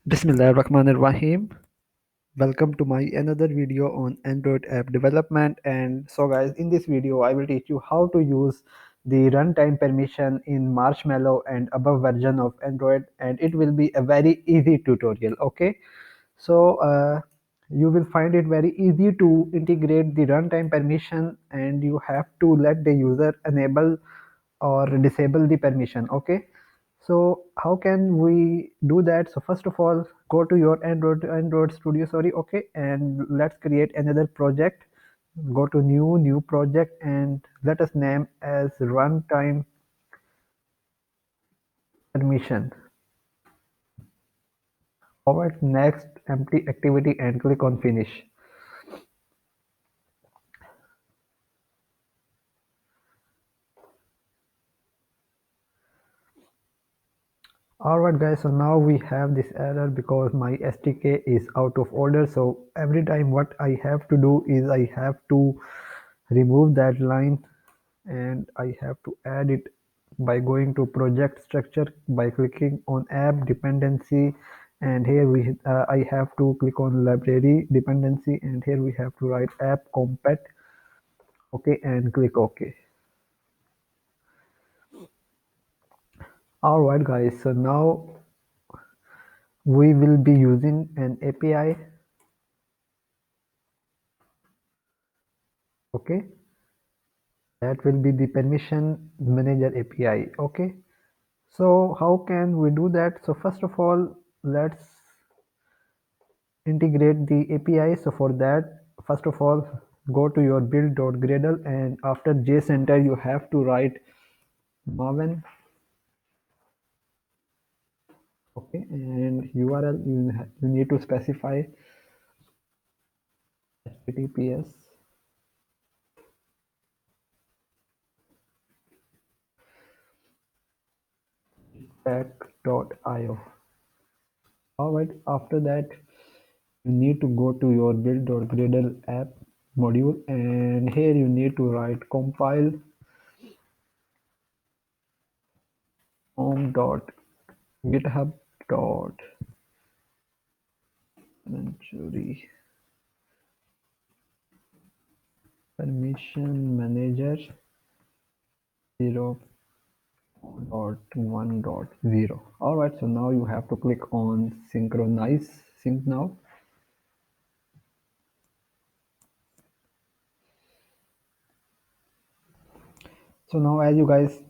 Bismillahirrahmanirrahim. Welcome to my another video on Android app development. And so guys, in this video I will teach you how to use the runtime permission in Marshmallow and above version of Android, and it will be a very easy tutorial. Okay, so you will find it very easy to integrate the runtime permission, and you have to let the user enable or disable the permission. Okay, so how can we do that? So first of all, go to your Android Studio, sorry. Okay, and let's create another project. Go to new project and let us name as runtime permission. Forward next empty activity and click on finish. Alright guys, so now we have this error because my SDK is out of order. So every time what I have to do is I have to remove that line, and I have to add it by going to project structure by clicking on app dependency, and here I have to click on library dependency, and here we have to write app compat. Okay, and click OK. Alright guys, so now we will be using an API. Okay, that will be the permission manager API. Okay, so how can we do that? So first of all, let's integrate the API. So for that, first of all, go to your build.gradle, and after JCenter you have to write maven. Okay, and URL you need to specify https pack.io. Alright, after that you need to go to your build.gradle app module, and here you need to write compile home.github.century permission manager 0.1.0. Alright, so now you have to click on synchronize sync now. So now as you guys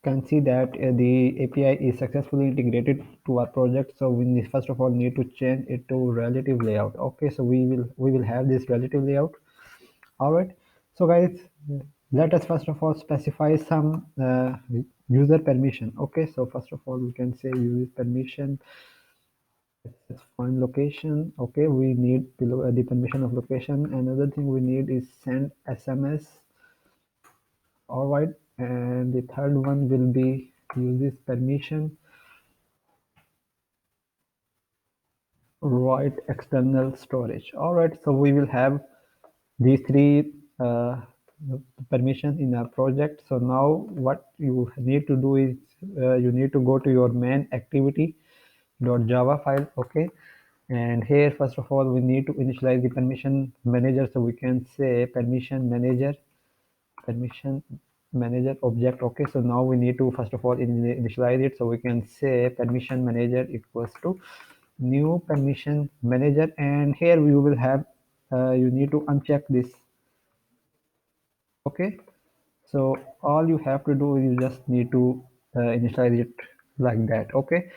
can see that the API is successfully integrated to our project. So we need, first of all, need to change it to relative layout. Okay, so we will have this relative layout. All right, so guys, let us first of all specify some user permission. Okay, so first of all we can say user permission. Let's find location. Okay, we need below the permission of location. Another thing we need is send SMS. All right, and the third one will be use this permission write external storage. All right, so we will have these three permissions in our project. So now what you need to do is you need to go to your main activity.java file. Okay, and here first of all we need to initialize the permission manager. So we can say permission manager object. Okay, so now we need to first of all initialize it. So we can say permission manager equals to new permission manager, and here we will have you need to uncheck this. Okay, so all you have to do is you just need to initialize it like that. Okay,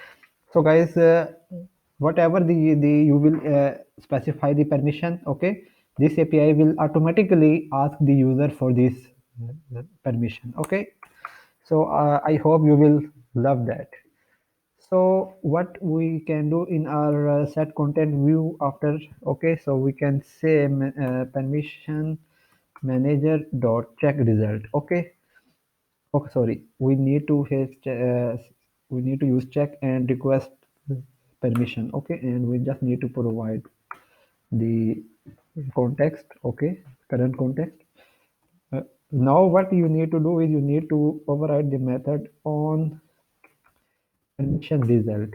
so guys, whatever the you will specify the permission. Okay, this API will automatically ask the user for this permission. Okay, so I hope you will love that. So what we can do in our set content view after. Okay, so we can say permission manager dot check result. Okay, okay, sorry, we need to we need to use check and request permission. Okay, and we just need to provide the context. Okay, current context. uh, Now what you need to do is you need to override the method on permission result.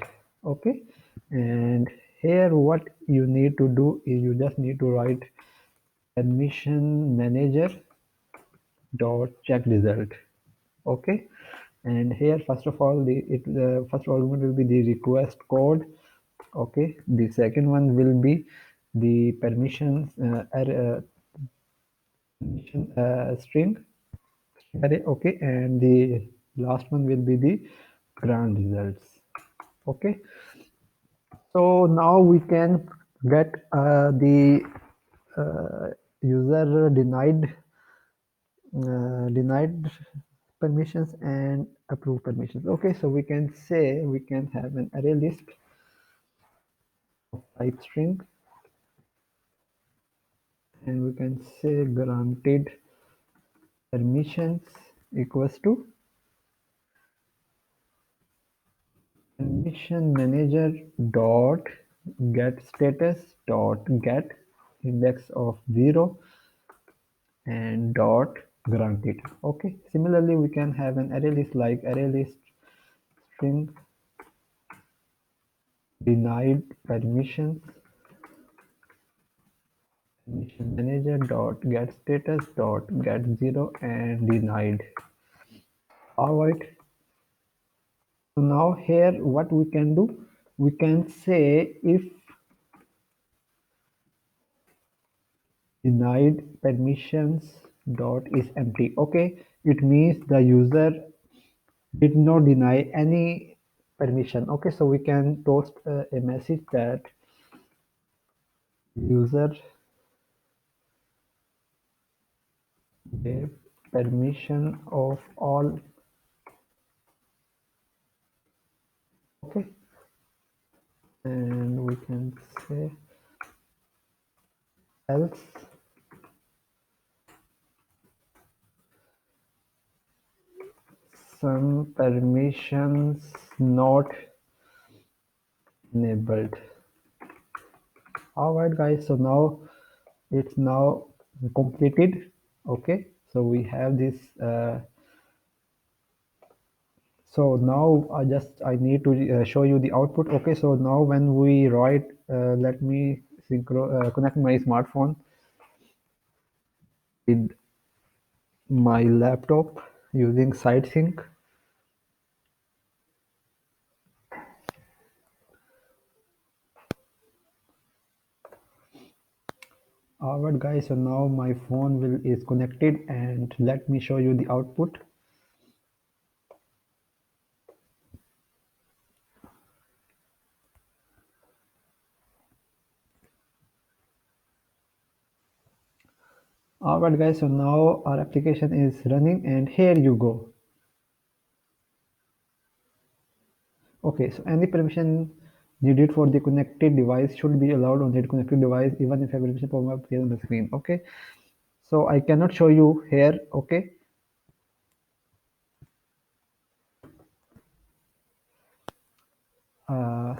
Okay, And here what you need to do is you just need to write permission manager dot check result. Okay, and here first of all the first argument will be the request code. Okay, the second one will be the permissions permission string array. Okay, and the last one will be the grand results. Okay, so now we can get the user denied permissions and approved permissions. Okay, so we can say we can have an array list of type string, and we can say granted permissions equals to permission manager dot get status dot get index of 0 and dot granted. Okay, similarly we can have an array list like array list string denied permissions permission manager dot get status dot get 0 and denied. All right, so now here what we can do, we can say if denied permissions dot is empty. Okay, it means the user did not deny any permission. Okay, so we can toast a message that user gave permission of all. Okay, and we can say else some permissions not enabled. All right guys, so now it's now completed. Okay, so we have this so now I need to show you the output. Okay, so now when we write let me connect my smartphone with my laptop using side sync. Alright guys, so now my phone is connected, and let me show you the output. Alright guys, so now our application is running, and here you go. Okay, so any permission needed for the connected device should be allowed on the connected device even if a permission pop-up appears on the screen. Okay, so I cannot show you here. Okay, uh,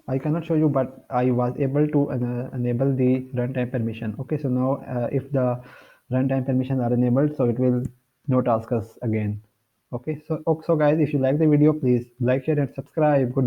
I cannot show you, but I was able to enable the runtime permission. Okay, so now if the runtime permission are enabled, so it will not ask us again. Okay, so guys, if you like the video, please like, share, and subscribe. Goodbye.